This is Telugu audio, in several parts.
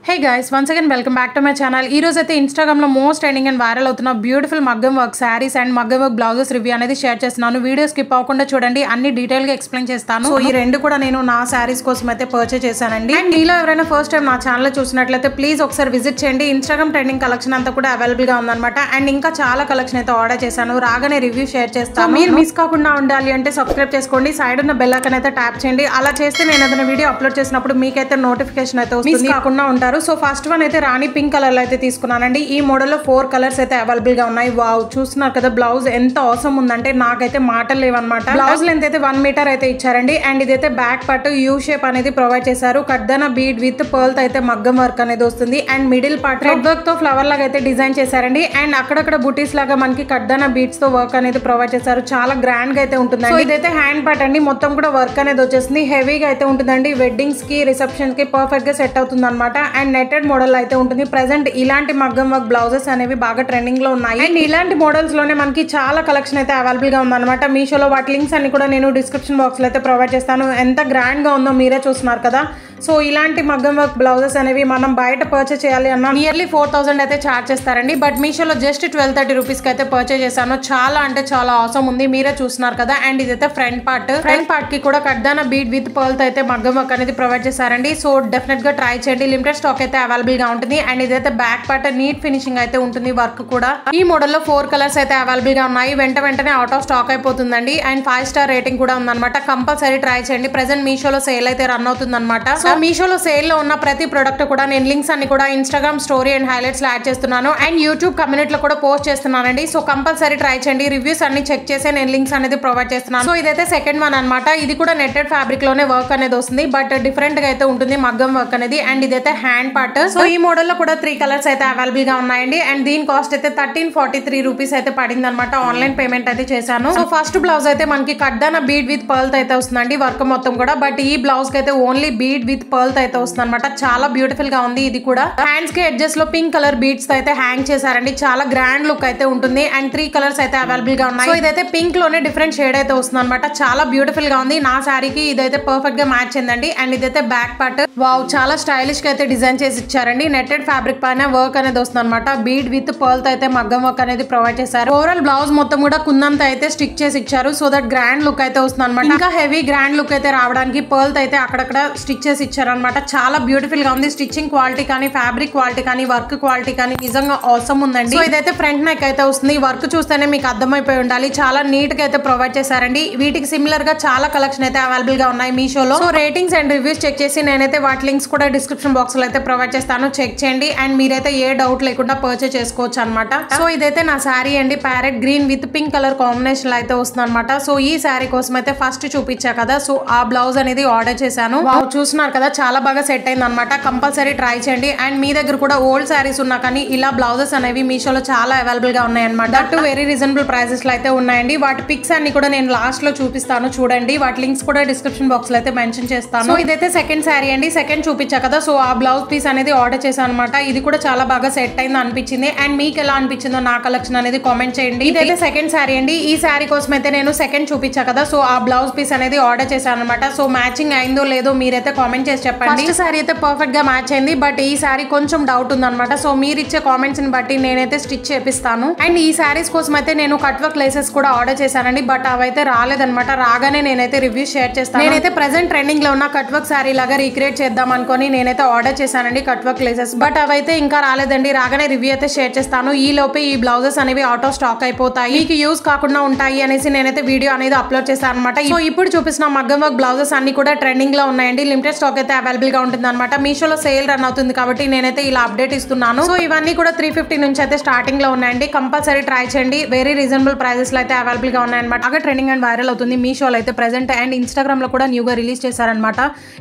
Hey guys, once again welcome back to my channel. ఈ రోజు అయితే ఇన్‌స్టాగ్రామ్ లో మోస్ట్ ట్రెండింగ్ అండ్ వైరల్ అవుతున్న బ్యూటిఫుల్ మగ్గం వర్క్ సారీస్ అండ్ మగ్గం వర్క్ బ్లౌజెస్ రివ్యూ అనేది షేర్ చేస్తున్నాను. వీడియో స్కిప్ అవ్వకుండా చూడండి, అన్ని డీటెయిల్ గా ఎక్స్‌ప్లెయిన్ చేస్తాను. సో ఈ రెండు కూడా నేను నా సారీస్ కోసం అయితే పర్చేస్ చేశానండి. అండ్ మీలో ఎవరైనా ఫస్ట్ టైం నా ఛానల్ చూసినట్లయితే ప్లీజ్ ఒకసారి విజిట్ చేయండి. ఇన్‌స్టాగ్రామ్ ట్రెండింగ్ కలెక్షన్ అంతా కూడా అవైలబుల్ గా ఉందన్నమాట. అండ్ ఇంకా చాలా కలెక్షన్ అయితే ఆర్డర్ చేశాను, రాగానే రివ్యూ షేర్ చేస్తాను. మీరు మిస్ కాకుండా ఉండాలి అంటే సబ్స్క్రైబ్ చేసుకోండి, సైడ్ ఉన్న బెల్ ఐకాన్ అయితే ట్యాప్ చేయండి. అలా చేస్తే నేను ఏదైనా వీడియో అప్లోడ్ చేసినప్పుడు మీకైతే నోటిఫికేషన్ అయితే వస్తుంది, మిస్ కాకుండా ఉంటారు. సో ఫస్ట్ వన్ అయితే రాణి పింక్ కలర్ లో అయితే తీసుకున్నానండి. ఈ మోడల్ లో 4 కలర్స్ అయితే అవైలబుల్ గా ఉన్నాయి. వావ్, చూస్తున్నారు కదా బ్లౌజ్ ఎంత అవసరం ఉందంటే నాకైతే మాటలు లేవన్నమాట. బ్లౌజ్ లెంత్ అయితే 1 మీటర్ అయితే ఇచ్చారండి. అండ్ ఇదైతే బ్యాక్ పార్ట్ యూ షేప్ అనేది ప్రొవైడ్ చేశారు. కడ్దానా బీడ్ విత్ పర్ల్ తో అయితే మగ్గం వర్క్ అనేది వస్తుంది. And middle part red work తో ఫ్లవర్ లాగా అయితే డిజైన్ చేశారండి. అండ్ అక్కడక్కడ బుటీస్ లాగా మనకి కడ్దానా బీడ్స్ తో వర్క్ అనేది ప్రొవైడ్ చేశారు. చాలా గ్రాండ్ గా అయితే ఉంటుందండి. ఇదైతే హ్యాండ్ పార్ట్ అండి, మొత్తం కూడా వర్క్ అనేది వచ్చేసింది. హెవీగా అయితే ఉంటుందండి. వెడ్డింగ్స్ కి రిసెప్షన్స్ కి పర్ఫెక్ట్ గా సెట్ అవుతుంది అనమాట. అండ్ నెట్టెడ్ మోడల్ అయితే ఉంటుంది. ప్రెసెంట్ ఇలాంటి మగ్గం వర్క్ బ్లౌజెస్ అనేవి బాగా ట్రెండింగ్ లో ఉన్నాయి. అండ్ ఇలాంటి మోడల్స్ లోనే మనకి చాలా కలెక్షన్ అయితే అవైలబుల్ గా ఉందన్నమాట. మీషోలో వాటి లింక్స్ అన్ని కూడా నేను డిస్క్రిప్షన్ బాక్స్ లో అయితే ప్రొవైడ్ చేస్తాను. ఎంత గ్రాండ్ గా ఉందో మీరే చూస్తున్నారు కదా. సో ఇలాంటి మగ్గం వర్క్ బ్లౌజెస్ అనేవి మనం బయట పర్చేస్ చేయాలి అన్న నియర్లీ 4000 అయితే చార్జ్ చేస్తారండి. బట్ మీషోలో జస్ట్ 1230 రూపీస్ కి అయితే పర్చేస్ చేశాను. చాలా అంటే చాలా అవసరం ఉంది, మీరే చూస్తున్నారు కదా. అండ్ ఇదైతే ఫ్రంట్ పార్ట్ కి కూడా కడ్దానా బీడ్ విత్ పర్ల్ తో అయితే మగ్గం వర్క్ అనేది ప్రొవైడ్ చేశారండి. సో డెఫినెట్ గా ట్రై చేయండి, లిమిటెడ్ స్టాక్ అయితే అవైలబుల్ గా ఉంటుంది. అండ్ ఇదైతే బ్యాక్ పార్ట్ నీట్ ఫినిషింగ్ అయితే ఉంటుంది. వర్క్ కూడా ఈ మోడల్ లో 4 కలర్స్ అయితే అవైలబుల్ గా ఉన్నాయి. వెంటనే అవుట్ ఆఫ్ స్టాక్ అయిపోతుందండి. అండ్ 5 స్టార్ రేటింగ్ కూడా ఉందన్నమాట. కంపల్సరీ ట్రై చేయండి. ప్రెసెంట్ మీషోలో సేల్ అయితే రన్ అవుతుంది అనమాట. సో మీషోలో సేల్ లో ఉన్న ప్రతి ప్రొడక్ట్ కూడా నేను లింక్స్ అన్ని కూడా ఇన్స్టాగ్రామ్ స్టోరీ అండ్ హైలైట్స్ లో యాడ్ చేస్తున్నాను. అండ్ యూట్యూబ్ కమ్యూనిటీలో కూడా పోస్ట్ చేస్తున్నానండి. సో కంపల్సరీ ట్రై చేయండి. రివ్యూస్ అన్ని చెక్ చేసి నేను లింక్స్ అనేది ప్రొవైడ్ చేస్తున్నాను. సో ఇదైతే సెకండ్ వన్ అనమాట. ఇది కూడా నెట్టెడ్ ఫ్యాబ్రిక్ లోనే వర్క్ అనేది వస్తుంది, బట్ డిఫరెంట్ గా అయితే ఉంటుంది మగ్గం వర్క్ అనేది. అండ్ ఇదైతే హ్యాండ్ పార్ట్. సో ఈ మోడల్ లో కూడా 3 కలర్స్ అయితే అవైలబుల్ గా ఉన్నాయండి. అండ్ దీని కాస్ట్ అయితే 1343 రూపీస్ అయితే పడింది అనమాట. ఆన్లైన్ పేమెంట్ అయితే చేశాను. సో ఫస్ట్ బ్లౌజ్ అయితే మనకి కడ్దానా బీడ్ విత్ పర్ల్ అయితే వస్తుందండి వర్క్ మొత్తం కూడా. బట్ ఈ బ్లౌజ్ కి అయితే ఓన్లీ బీడ్ విత్ పర్ల్ అయితే వస్తుంది అనమాట. చాలా బ్యూటిఫుల్ గా ఉంది. ఇది కూడా హ్యాండ్స్ కి ఎడ్జెస్ లో పింక్ కలర్ బీడ్స్ అయితే హ్యాంగ్ చేశారండి. చాలా గ్రాండ్ లుక్ అయితే ఉంటుంది. అండ్ 3 కలర్స్ అయితే అవైలబుల్ గా ఉన్నాయి. సో ఇదైతే పింక్ లోనే డిఫరెంట్ షేడ్ అయితే వస్తుంది అనమాట. చాలా బ్యూటిఫుల్ గా ఉంది. నా శారీకి ఇదైతే పర్ఫెక్ట్ గా మ్యాచ్ అయిందండి. అండ్ ఇదైతే బ్యాక్ పార్ట్. వావ్, చాలా స్టైలిష్ గా అయితే డిజైన్ చేసి ఇచ్చారండి. నెట్టెడ్ ఫ్యాబ్రిక్ పైన వర్క్ అనేది వస్తుంది అనమాట. బీడ్ విత్ పర్ల్ తో అయితే మగ్గం వర్క్ అనేది ప్రొవైడ్ చేశారు. ఓవరాల్ బ్లౌజ్ మొత్తం కూడా కుందంతో అయితే స్టిక్ చేసి ఇచ్చారు. సో దట్ గ్రాండ్ లుక్ అయితే వస్తుంది అనమాట. ఇంకా హెవీ గ్రాండ్ లుక్ అయితే రావడానికి పర్ల్ తో అయితే అక్కడక్కడ స్టిక్ చేసి ఇచ్చారు అనమాట. చాలా బ్యూటిఫుల్ గా ఉంది. స్టిచ్చింగ్ క్వాలిటీ కానీ, ఫ్యాబ్రిక్ క్వాలిటీ కానీ, వర్క్ క్వాలిటీ కానీ నిజంగా అవసరం ఉందండి. సో ఇదైతే ఫ్రంట్ నెక్ అయితే వస్తుంది. వర్క్ చూస్తేనే మీకు అర్థమైపోయి ఉండాలి. చాలా నీట్ గా అయితే ప్రొవైడ్ చేశారండి. వీటికి సిమిలర్ గా చాలా కలెక్షన్ అయితే అవైలబుల్ గా ఉన్నాయి మీషోలో. So ratings and reviews check చేసి నేనైతే వాటి లింక్స్ కూడా డిస్క్రిప్షన్ బాక్స్ లో అయితే ప్రొవైడ్ చేస్తాను, చెక్ చేయండి. అండ్ మీరైతే ఏ డౌట్ లేకుండా పర్చేస్ చేసుకోవచ్చు అనమాట. సో ఇదైతే నా శారీ అండి. Parrot green with pink colour combination లో అయితే వస్తుంది అనమాట. సో ఈ శారీ కోసం అయితే ఫస్ట్ చూపించా కదా, సో ఆ బ్లౌజ్ అనేది ఆర్డర్ చేశాను. చూస్తున్నారు కదా, చాలా బాగా సెట్ అయింది అనమాట. కంపల్సరీ ట్రై చేయండి. అండ్ మీ దగ్గర కూడా ఓల్డ్ శారీస్ ఉన్నా కానీ ఇలా బ్లౌజెస్ అనేవి మీషోలో చాలా అవైలబుల్ గా ఉన్నాయి అనమాట. దట్ వెరీ రీజనబుల్ ప్రైసెస్ లో అయితే ఉన్నాయండి. వాటి పిక్స్ అన్ని కూడా నేను లాస్ట్ లో చూపిస్తాను, చూడండి. వాటి లింక్స్ కూడా డిస్క్రిప్షన్ బాక్స్ లో అయితే మెన్షన్ చేస్తాను. సో ఇదైతే సెకండ్ శారీ అండి. సెకండ్ చూపించా కదా, సో ఆ బ్లౌజ్ పీస్ అనేది ఆర్డర్ చేశాను అనమాట. ఇది కూడా చాలా బాగా సెట్ అయింది అనిపించింది. అండ్ మీకు ఎలా అనిపించిందో నా కలెక్షన్ అనేది కామెంట్ చేయండి. ఇదైతే సెకండ్ శారీ అండి. ఈ శారీ కోసం అయితే నేను సెకండ్ చూపించా కదా, సో ఆ బ్లౌజ్ పీస్ అనేది ఆర్డర్ చేశాను అనమాట. సో మ్యాచింగ్ అయిందో లేదో మీరైతే కామెంట్ చేసి చెప్పండి. ఫస్ట్ శారీ అయితే పర్ఫెక్ట్ గా మ్యాచ్ అయింది, బట్ ఈ శారీ కొంచెం డౌట్ ఉందన్నమాట. సో మీరు ఇచ్చే కామెంట్స్ ని బట్టి నేనైతే స్టిచ్ చేపిస్తాను. అండ్ ఈ శారీస్ కోసం అయితే నేను కట్ వర్క్ లేసెస్ కూడా ఆర్డర్ చేశానండి, బట్ అవైతే రాలేదన్నమాట. రాగానే నేనైతే రివ్యూ షేర్ చేస్తాను. నేనైతే ప్రెసెంట్ ట్రెండింగ్ లో ఉన్న కట్ వర్క్ శారీ లాగా రీక్రియేట్ చేద్దాం అనుకొని నేనైతే ఆర్డర్ చేశానండి కట్ వర్క్ లేసెస్, బట్ అవైతే ఇంకా రాలేదండి. రాగానే రివ్యూ అయితే షేర్ చేస్తాను. ఈ లోపే ఈ బ్లౌజెస్ అనేవి అవుట్ ఆఫ్ స్టాక్ అయిపోతాయి, మీకు యూజ్ కాకుండా ఉంటాయి అనేసి నేనైతే వీడియో అనేది అప్లోడ్ చేశాను అనమాట. సో ఇప్పుడు చూపిస్తున్న మగ్గం వర్క్ బ్లౌజెస్ అన్ని కూడా ట్రెండింగ్ లో ఉన్నాయండి. లిమిటెడ్ స్టాక్ అయితే అవైలబుల్ గా ఉంటుంది అనమాట. మీషోలో సేల్ రన్ అవుతుంది కాబట్టి నేనైతే ఇలా అప్డేట్ ఇస్తున్నాను. సో ఇవన్నీ కూడా 350 నుంచి అయితే స్టార్టింగ్ లో ఉన్నాయండి. కంపల్సరీ ట్రై చేయండి. వెరీ రీజనబుల్ ప్రైసెస్ లో అయితే అవైలబుల్ గా ఉన్నాయన్నమాట. బాగా ట్రెండింగ్ అండ్ వైరల్ అవుతుంది మీషోలో అయితే ప్రెసెంట్. అండ్ ఇన్స్టాగ్రామ్ లో కూడా న్యూగా రిలీజ్ చేశారనమాట.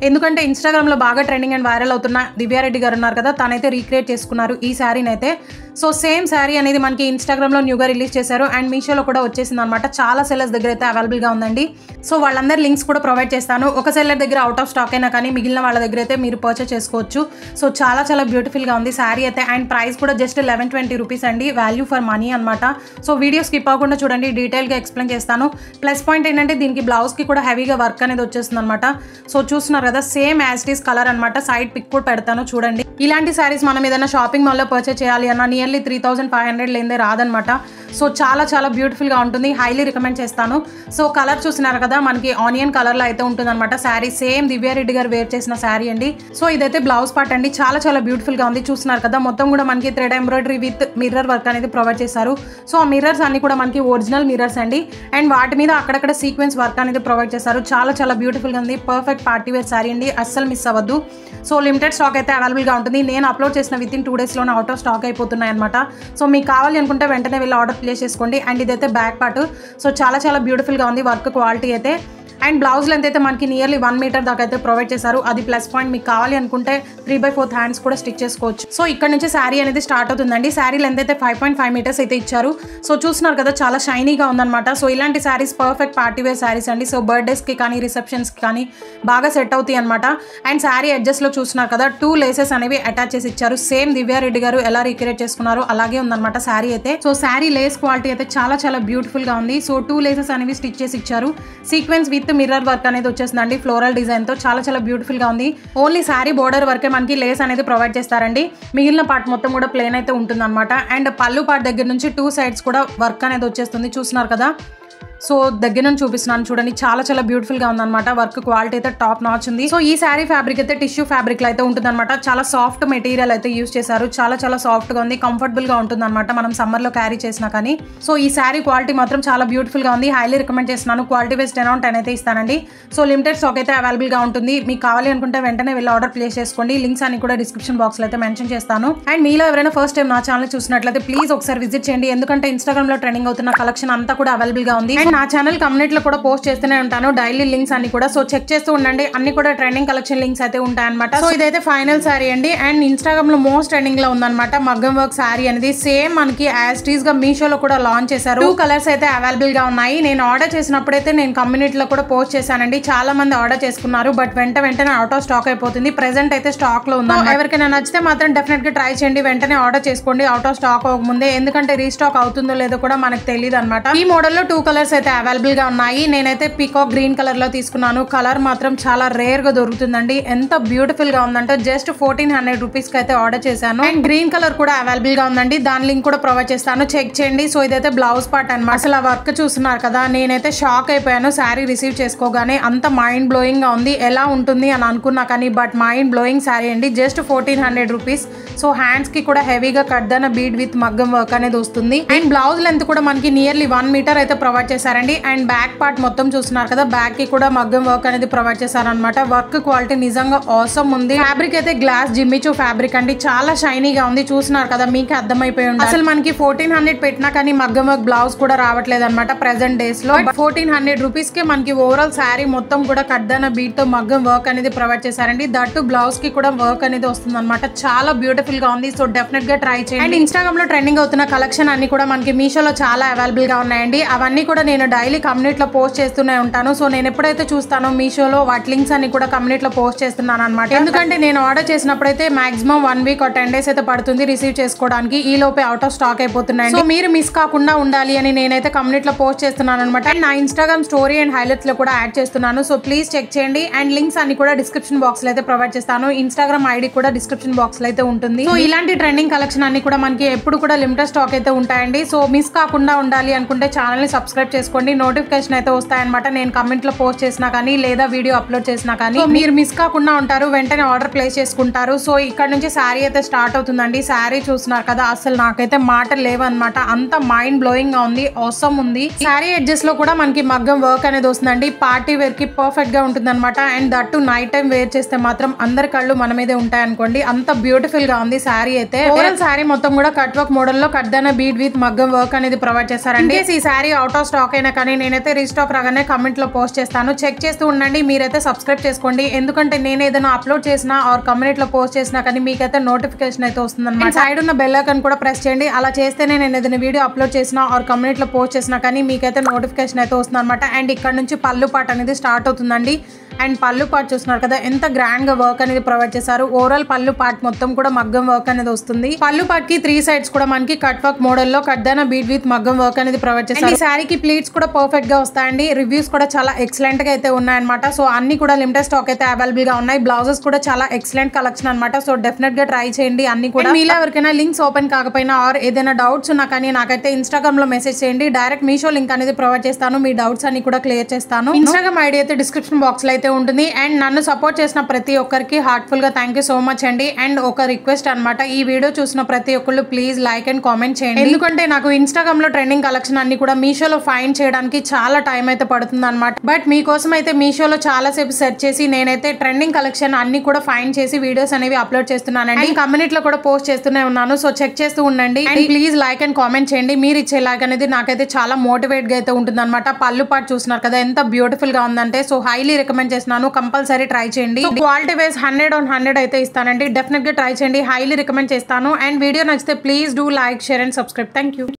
ఎందుకంటే ఇన్స్టాగ్రామ్ లో బాగా ట్రెండింగ్ అండ్ వైరల్ అవుతున్న దివ్యారెడ్డి గారు ఉన్నారు కదా, తనైతే రీక్రియేట్ చేసుకున్నారు ఈ శారీని అయితే. సో సేమ్ శారీ అనేది మనకి ఇన్స్టాగ్రామ్లో న్యూగా రిలీజ్ చేశారు అండ్ మీషోలో కూడా వచ్చేసింది అనమాట. చాలా సెల్లర్స్ దగ్గర అయితే అవైలబుల్గా ఉందండి. సో వాళ్ళందరి లింక్స్ కూడా ప్రొవైడ్ చేస్తాను. ఒక సెల్లర్ దగ్గర అవుట్ ఆఫ్ స్టాక్ అయినా కానీ మిగిలిన వాళ్ళ దగ్గర అయితే మీరు పర్చేస్ చేసుకోవచ్చు. సో చాలా చాలా బ్యూటిఫుల్గా ఉంది శారీ అయితే. అండ్ ప్రైస్ కూడా జస్ట్ 1120 రూపీస్ అండి, వాల్యూ ఫర్ మనీ అనమాట. సో వీడియో స్కిప్ అవ్వకుండా చూడండి, డీటెయిల్గా ఎక్స్ప్లెయిన్ చేస్తాను. ప్లస్ పాయింట్ ఏంటంటే దీనికి బ్లౌజ్కి కూడా హెవీగా వర్క్ అనేది వచ్చేస్తుంది అనమాట. సో చూస్తున్నారు కదా, same as it is colour అనమాట. సైడ్ పిక్ కూడా పెడతాను చూడండి. ఇలాంటి శారీస్ మనం ఏదైనా షాపింగ్ మాల్లో పర్చేస్ చేయాలి అన్న నియర్లీ 3500 లేదే రాదనమాట. సో చాలా చాలా బ్యూటిఫుల్గా ఉంటుంది, హైలీ రికమెండ్ చేస్తాను. సో కలర్ చూస్తున్నారు కదా, మనకి ఆనియన్ కలర్లో అయితే ఉంటుంది అనమాట శారీ. సేమ్ దివ్యారెడ్డి గారు వేర్ చేసిన శారీ అండి. సో ఇదైతే బ్లౌజ్ పార్ట్ అండి, చాలా చాలా బ్యూటిఫుల్గా ఉంది. చూస్తున్నారు కదా, మొత్తం కూడా మనకి thread embroidery with mirror work అనేది ప్రొవైడ్ చేశారు. సో ఆ మిర్రర్స్ అన్ని కూడా మనకి ఒరిజినల్ మిర్రర్స్ అండి. అండ్ వాటి మీద అక్కడక్కడ సీక్వెన్స్ వర్క్ అనేది ప్రొవైడ్ చేశారు. చాలా చాలా బ్యూటిఫుల్గా ఉంది, పర్ఫెక్ట్ పార్టీ వేర్ శారీ అండి, అస్సలు మిస్ అవ్వద్దు. సో లిమిటెడ్ స్టాక్ అయితే అవైలబుల్గా ఉంటుంది. నేను అప్లోడ్ చేసిన విత్ ఇన్ 2 డేస్లోనే అవుట్ ఆఫ్ స్టాక్ అయిపోతున్నాయి అనమాట. సో మీకు కావాలి అనుకుంటే వెంటనే వెళ్ళి ఆర్డర్ ప్లేస్ చేసుకోండి. అండ్ ఇదైతే బ్యాక్ పార్ట్. సో చాలా చాలా బ్యూటిఫుల్గా ఉంది వర్క్ క్వాలిటీ అయితే. అండ్ బ్లౌజ్ లెంత్ అయితే మనకి నియర్లీ 1 మీటర్ దాకా అయితే ప్రొవైడ్ చేశారు. అది ప్లస్ పాయింట్. మీకు కావాలి అనుకుంటే 3/4 హ్యాండ్స్ కూడా స్టిచ్ చేసుకోవచ్చు. సో ఇక్కడ నుంచి శారీ అనేది స్టార్ట్ అవుతుందండి. శారీ లెంత్ అయితే 5.5 మీటర్స్ అయితే ఇచ్చారు. సో చూస్తున్నారు కదా, చాలా షైనీగా ఉందన్నమాట. సో ఇలాంటి sarees perfect party wear sarees అండి. సో బర్త్డేస్కి కానీ రిసెప్షన్స్కి కానీ బాగా సెట్ అవుతాయి అనమాట. అండ్ శారీ అడ్జస్ట్లో చూస్తున్నారు కదా, 2 లేసెస్ అనేవి అటాచ్ చేసి ఇచ్చారు. సేమ్ దివ్యారెడ్డి గారు ఎలా రీక్రియేట్ చేసుకున్నారో అలాగే ఉందన్నమాట శారీ అయితే. సో శారీ లేస్ క్వాలిటీ అయితే చాలా చాలా బ్యూటిఫుల్గా ఉంది. సో 2 లేసెస్ అనేవి స్టిచ్ చేసి ఇచ్చారు. సీక్వెన్స్ విత్ మిర్రర్ వర్క్ అనేది వచ్చేసిందండి, ఫ్లోరల్ డిజైన్ తో. చాలా చాలా బ్యూటిఫుల్ గా ఉంది. ఓన్లీ శారీ బోర్డర్ వరకే మనకి లేస్ అనేది ప్రొవైడ్ చేస్తారండి. మిగిలిన పార్ట్ మొత్తం కూడా ప్లేన్ అయితే ఉంటుంది అనమాట. అండ్ పళ్ళు పార్ట్ దగ్గర నుంచి 2 సైడ్స్ కూడా వర్క్ అనేది వచ్చేస్తుంది. చూస్తున్నారు కదా, సో దగ్గర నుంచి చూపిస్తున్నాను చూడండి, చాలా చాలా బ్యూటిఫుల్ గా ఉందన్నమాట. వర్క్ క్వాలిటీ అయితే టాప్ నాచ్ ఉంది. సో ఈ శారీ ఫ్యాబ్రిక్ అయితే టిష్యూ ఫ్యాబ్రిక్ లో అయితే ఉంటుంది అనమాట. చాలా సాఫ్ట్ మెటీరియల్ అయితే యూస్ చేశారు. చాలా చాలా సాఫ్ట్ గా ఉంది, కంఫర్టబుల్ గా ఉంటుంది అనమాట మనం సమ్మర్ లో క్యారీ చేసినా కానీ. సో ఈ శారీ క్వాలిటీ మాత్రం చాలా బ్యూటిఫుల్ గా ఉంది, హైలీ రికమెండ్ చేస్తున్నాను. క్వాలిటీ వైస్ 10/10 అయితే ఇస్తానండి. సో లిమిటెడ్ స్టాక్ అయితే అవైలబుల్ గా ఉంటుంది. మీకు కావాలి అనుకుంటే వెంటనే వెళ్ళి ఆర్డర్ ప్లేస్ చేసుకోండి. లింక్స్ అన్ని కూడా డిస్క్రిప్షన్ బాక్స్ లో అయితే మెన్షన్ చేస్తాను. అండ్ మీలో ఎవరైనా ఫస్ట్ టైం నా ఛానల్ చూసినట్లయితే ప్లీజ్ ఒకసారి విజిట్ చేయండి, ఎందుకంటే ఇన్స్టాగ్రామ్ లో ట్రెండింగ్ అవుతున్న కలెక్షన్ అంతా కూడా అవైలబుల్ గా ఉంది. అండ్ నా ఛానల్ కమ్యూనిటీలో కూడా పోస్ట్ చేస్తూనే ఉంటాను డైలీ లింక్స్ అన్ని కూడా. సో చెక్ చేస్తూ ఉండండి, అన్ని కూడా ట్రెండింగ్ కలెక్షన్ లింక్స్ అయితే ఉంటాయి అనమాట. సో ఇదైతే ఫైనల్ శారీ అండి. అండ్ ఇన్స్టాగ్రామ్ లో మోస్ట్ ట్రెండింగ్ లో ఉందన్నమాట మగ్గం వర్క్ శారీ అనేది. సేమ్ మనకి యాజ్ టీజ్ గా మీషోలో కూడా లాంచ్ చేశారు. 2 కలర్స్ అయితే అవైలబుల్ గా ఉన్నాయి. నేను ఆర్డర్ చేసినప్పుడైతే నేను కమ్యూనిటీలో కూడా పోస్ట్ చేశానండి. చాలా మంది ఆర్డర్ చేసుకున్నారు, బట్ వెంటనే అవుట్ ఆఫ్ స్టాక్ అయిపోతుంది. ప్రెసెంట్ అయితే స్టాక్ లో ఉంది. ఎవరికైనా నచ్చితే మాత్రం డెఫినెట్ గా ట్రై చేయండి, వెంటనే ఆర్డర్ చేసుకోండి అవుట్ ఆఫ్ స్టాక్ అవ్వకముందే, ఎందుకంటే రీస్టాక్ అవుతుందో లేదో కూడా మనకు తెలియదు అనమాట. ఈ మోడల్ లో 2 కలర్స్ అయితే అవైలబుల్ గా ఉన్నాయి. నేనైతే పీకాక్ గ్రీన్ కలర్ లో తీసుకున్నాను. కలర్ మాత్రం చాలా రేర్ గా దొరుకుతుందండి. ఎంత బ్యూటిఫుల్ గా ఉందంటే జస్ట్ 1400 రూపీస్ కి అయితే ఆర్డర్ చేశాను. అండ్ గ్రీన్ కలర్ కూడా అవైలబుల్ గా ఉందండి, దాని లింక్ కూడా ప్రొవైడ్ చేస్తాను, చెక్ చేయండి. సో ఇదైతే బ్లౌజ్ పార్ట్ అనమాట. అసలు ఆ వర్క్ చూస్తున్నారు కదా, నేనైతే షాక్ అయిపోయాను శారీ రిసీవ్ చేసుకోగానే. అంత మైండ్ బ్లోయింగ్ గా ఉంది. ఎలా ఉంటుంది అని అనుకున్నా కానీ బట్ మైండ్ బ్లోయింగ్ శారీ అండి. Just 1400 rupees. సో హ్యాండ్స్ కి కూడా హెవీగా కడ్దాన బీడ్ విత్ మగ్గం వర్క్ అనేది వస్తుంది. అండ్ బ్లౌజ్ లెంత్ కూడా మనకి నియర్లీ 1 మీటర్ అయితే ప్రొవైడ్ చేశారండి. అండ్ బ్యాక్ పార్ట్ మొత్తం చూస్తున్నారు కదా, బ్యాక్ కి కూడా మగ్గం వర్క్ అనేది ప్రొవైడ్ చేశారనమాట. వర్క్ క్వాలిటీ నిజంగా ఆసమ్ ఉంది. ఫ్యాబ్రిక్ అయితే గ్లాస్ జిమ్మిచూ ఫ్యాబ్రిక్ అండి, చాలా షైనీగా ఉంది. చూస్తున్నారు కదా, మీకు అర్థమైపోయి ఉంటుంది. అసలు మనకి 1400 పెట్టినా కానీ మగ్గం వర్క్ బ్లౌజ్ కూడా రావట్లేదు అనమాట ప్రెసెంట్ డేస్ లో. 1400 రూపీస్ కి మనకి ఓవరాల్ శారీ మొత్తం కూడా కడ్దాన బీట్ తో మగ్గం వర్క్ అనేది ప్రొవైడ్ చేశారండి. దట్టు బ్లౌజ్ కి కూడా వర్క్ అనేది వస్తుంది అనమాట. చాలా బ్యూటిఫుల్ గా ఉంది. సో డెఫినెట్ గా ట్రై చేయండి. అండ్ ఇన్స్టాగ్రామ్ లో ట్రెండింగ్ అవుతున్న కలెక్షన్ అన్ని కూడా మనకి మీషోలో చాలా అవైలబుల్ గా ఉన్నాయండి. అవన్నీ కూడా నేను డైలీ కమ్యూనిటీలో పోస్ట్ చేస్తూనే ఉంటాను. సో నేను ఎప్పుడైతే చూస్తానో మీషోలో వాటి లింక్స్ అన్ని కూడా కమ్యూనిటీలో పోస్ట్ చేస్తున్నాను అనమాట. ఎందుకంటే నేను ఆర్డర్ చేసినప్పుడైతే మాక్సిమం 1 వీక్ or 10 డేస్ అయితే పడుతుంది రిసీవ్ చేసుకోవడానికి. ఈ లోపే అవుట్ ఆఫ్ స్టాక్ అయిపోతున్నాయి. సో మీరు మిస్ కాకుండా ఉండాలి అని నేనైతే కమ్యూనిటీలో పోస్ట్ చేస్తున్నాను అనమాట. అండ్ నా ఇన్స్టాగ్రామ్ స్టోరీ అండ్ హైలైట్స్ లో కూడా యాడ్ చేస్తున్నాను. సో ప్లీజ్ చెక్ చేయండి. అండ్ లింక్స్ అన్ని కూడా డిస్క్రిప్షన్ బాక్స్ లో అయితే ప్రొవైడ్ చేస్తాను. ఇన్స్టాగ్రామ్ ఐడి కూడా డిస్క్రిప్షన్ బాక్స్ లో అయితే ఉంటుంది. సో ఇలాంటి ట్రెండింగ్ కలెక్షన్ అన్ని కూడా మనకి ఎప్పుడు కూడా లిమిటెడ్ స్టాక్ అయితే ఉంటాయండి. సో మిస్ కాకుండా ఉండాలి అనుకుంటే ఛానల్ ని సబ్స్క్రైబ్ చేసుకోండి, నోటిఫికేషన్ అయితే వస్తాయన్నమాట. నేను కమెంట్ లో పోస్ట్ చేసినా కానీ లేదా వీడియో అప్లోడ్ చేసినా కానీ మీరు మిస్ కాకుండా ఉంటారు, వెంటనే ఆర్డర్ ప్లేస్ చేసుకుంటారు. సో ఇక్కడ నుంచి శారీ అయితే స్టార్ట్ అవుతుందండి. శారీ చూస్తున్నారు కదా, అసలు నాకైతే మాటలు లేవన్నమాట. అంత మైండ్ బ్లోయింగ్ గా ఉంది, ఆసమ్ ఉంది. శారీ ఎడ్జెస్ లో కూడా మనకి మగ్గం వర్క్ అనేది వస్తుందండి. పార్టీ వేర్ కి పర్ఫెక్ట్ గా ఉంటుంది అనమాట. And that night time where చేస్తే మాత్రం అందరి కళ్ళు మన మీదే ఉంటాయి అనుకోండి, అంత బ్యూటిఫుల్ గా ఉంది శారీ అయితే. ఓవరాల్ శారీ మొత్తం కూడా కట్ వర్క్ మోడల్ లో కడ్దాన బీడ్ విత్ మగ్గం వర్క్ అనేది ప్రొవైడ్ చేశారండి. ఈ శారీ అవుట్ ఆఫ్ స్టాక్ అయినా కానీ నేనైతే రీస్టాక్ రాగానే కమెంట్ లో పోస్ట్ చేస్తాను. చెక్ చేస్తూ ఉండండి. మీరైతే సబ్స్క్రైబ్ చేసుకోండి. ఎందుకంటే నేను ఏదైనా అప్లోడ్ చేసినా ఆర్ కమ్యూనిటీ లో పోస్ట్ చేసినా కానీ మీకైతే నోటిఫికేషన్ అయితే వస్తుంది అనమాట. సైడ్ ఉన్న బెల్ ఐకాన్ కూడా ప్రెస్ చేయండి. అలా చేస్తేనే నేను ఏదైనా వీడియో అప్లోడ్ చేసినా ఆర్ కమ్యూనిటీ లో పోస్ట్ చేసినా కానీ మీకైతే నోటిఫికేషన్ అయితే వస్తుంది అనమాట. అండ్ ఇక్కడ నుంచి పళ్ళు పార్ట్ అనేది స్టార్ట్ అవుతుందండి. అండ్ పళ్ళు పార్ట్ చూస్తున్నారు కదా ఎంత గ్రాండ్ గా వర్క్ అనేది ప్రొవైడ్ చేశారు. ఓవరాల్ పళ్ళు పార్ట్ మొత్తం కూడా మగ్గం వర్క్ అనేది వస్తుంది. పళ్ళు పార్ట్ కి 3 సైడ్స్ కూడా మనకి కట్ వర్క్ మోడల్ లో కడ్దానా బీడ్ విత్ మగ్గం వర్క్ అనేది ప్రొవైడ్ చేశారు. ఈ శారీకి ప్లీట్స్ కూడా పర్ఫెక్ట్ గా వస్తాయండి. రివ్యూస్ కూడా చాలా ఎక్సలెంట్ గా అయితే ఉన్నాయన్నమాట. సో అన్ని కూడా లిమిటెడ్ స్టాక్ అయితే అవైలబుల్ గా ఉన్నాయి. బ్లౌజెస్ కూడా చాలా ఎక్సలెంట్ కలెక్షన్ అనమాట. సో డెఫినెట్ గా ట్రై చేయండి అన్ని కూడా. మీలో ఎవరికైనా లింక్స్ ఓపెన్ కాకపోయినా ఆర్ ఏదైనా డౌట్స్ ఉన్నా కానీ నాకైతే ఇన్స్టాగ్రామ్ లో మెసేజ్ చేయండి. డైరెక్ట్ మీషో లింక్ అనేది ప్రొవైడ్ చేస్తాను. మీ డౌట్స్ అన్ని కూడా క్లియర్ చేస్తాను. ఇన్స్టాగ్రామ్ ఐడి అయితే డిస్క్రిప్షన్ బాక్స్ లో అయితే ఉంటుంది. అండ్ నన్ను సపోర్ట్ చేసిన ప్రతి ఒక్కరికి హార్ట్ఫుల్ గా థ్యాంక్ యూ సో మచ్ అండి. అండ్ ఒక రిక్వెస్ట్ అనమాట, ఈ వీడియో చూసిన ప్రతి ఒక్కళ్ళు ప్లీజ్ లైక్ అండ్ కామెంట్ చేయండి. ఎందుకంటే నాకు ఇన్స్టాగ్రామ్ లో ట్రెండింగ్ కలెక్షన్ అన్ని కూడా మీషోలో ఫైండ్ చేయడానికి చాలా టైం అయితే పడుతుంది అనమాట. బట్ మీకోసం అయితే మీషోలో చాలా సేపు సెర్చ్ చేసి నేనైతే ట్రెండింగ్ కలెక్షన్ అన్ని కూడా ఫైండ్ చేసి వీడియోస్ అనేవి అప్లోడ్ చేస్తున్నానండి. కమ్యూనిటీలో కూడా పోస్ట్ చేస్తూనే ఉన్నాను. సో చెక్ చేస్తూ ఉండండి. And please like and comment చేయండి. మీరు ఇచ్చే లైక్ అనేది నాకైతే చాలా మోటివేట్ గా అయితే ఉంటుంది అనమాట. పళ్ళు పాటు చూస్తున్నారు కదా ఎంత బ్యూటిఫుల్ గా ఉందంటే. సో హైలీ రికమెండ్ చేస్తున్నాను. కంపల్సరీ ట్రై చేయండి. క్వాలిటీ వైజ్ 100/100 అయితే ఇస్తానండి. డెఫినెట్ గా ట్రై చేయండి. హైలీ రికమెండ్ చేస్తాను. అండ్ వీడియో నచ్చితే please do like, share and subscribe. Thank you.